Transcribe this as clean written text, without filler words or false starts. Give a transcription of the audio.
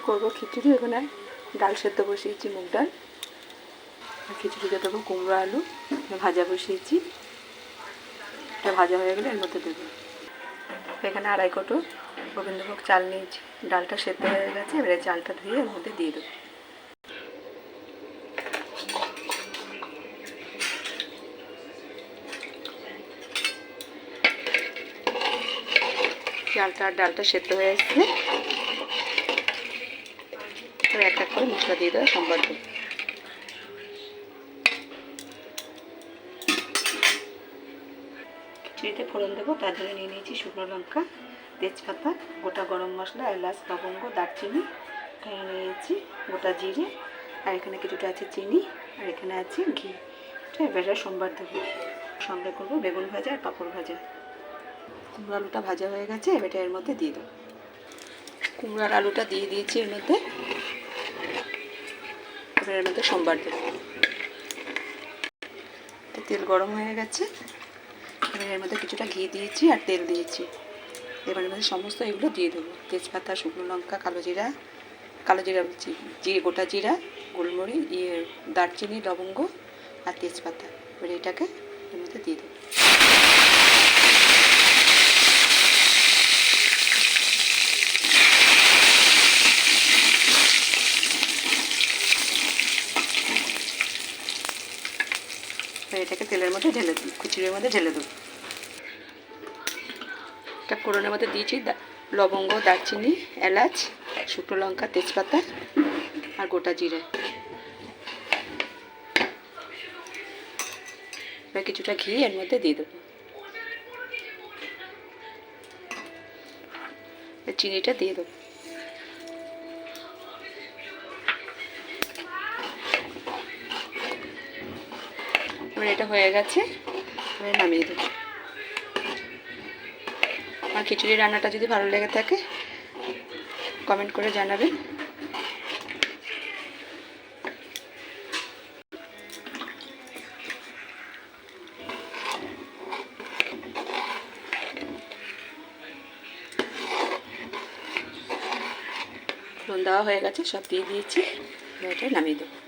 করবো খিচুড়ি। এখানে ডাল সেদ্ধ বসিয়েছি, মুগ ডাল। আর খিচুড়িতে দেবো কুমড়ো আলু ভাজা বসিয়েছি। এটা ভাজা হয়ে গেলে এর মধ্যে দেবো। এখানে 2.5 কোটো গোবিন্দভোগ চাল নিয়েছি। ডালটা সেদ্ধ হয়ে গেছে, এবারে চালটা ধুয়ে এর মধ্যে দিয়ে দেবো। চালটা আর ডালটা সেদ্ধ হয়ে এসছে, এবার এক এক করে মশলা দিয়ে দেওয়া সম্ভব। খিচুড়িতে ফোড়ন দেবো, তার জন্য নিয়ে নিয়েছি শুকনো লঙ্কা, তেজপাতা, গোটা গরম মশলা, এলাচ, লবঙ্গ, দারচিনি, এখানে নিয়েছি গোটা জিরে, আর এখানে কিছুটা আছে চিনি, আর এখানে আছে ঘি। এবারে সোমবার দেবো। সঙ্গে করবো বেগুন ভাজা আর পাঁপড় ভাজা। কুমড়ো আলুটা ভাজা হয়ে গেছে, এবারে এর মধ্যে দিয়ে দেবো। কুমড়োর আলুটা দিয়ে দিয়েছি এর মধ্যে। এবার এর মধ্যে সোমবার দেবো। তেল গরম হয়ে গেছে, এবার এর মধ্যে কিছুটা ঘি দিয়েছি আর তেল দিয়েছি। এবার এর মধ্যে সমস্ত এগুলো দিয়ে দেবো। তেজপাতা, শুকনো লঙ্কা, কালো জিরা গোটা জিরা, গোলমরিচ, দারচিনি, লবঙ্গ আর তেজপাতা। এবার এটাকে এর মধ্যে দিয়ে দেবো। এটাকে তেলের মধ্যে ঢেলে দেবো, খিচুড়ির মধ্যে ঢেলে দেবো। এটা ফোড়নের মধ্যে দিয়েছি লবঙ্গ, দারচিনি, এলাচ, শুকনো লঙ্কা, তেজপাতা আর গোটা জিরে। এবার কিছুটা ঘি এর মধ্যে দিয়ে দেবো। চিনিটা দিয়ে দেবো। এবার এটা হয়ে গেছে, এবার নামিয়ে দেবো। আমার খিচুড়ি রান্নাটা যদি ভালো লেগে থাকে কমেন্ট করে জানাবেন। ফোড়ন দেওয়া হয়ে গেছে, সব দিয়ে দিয়েছি, এটা নামিয়ে দেবো।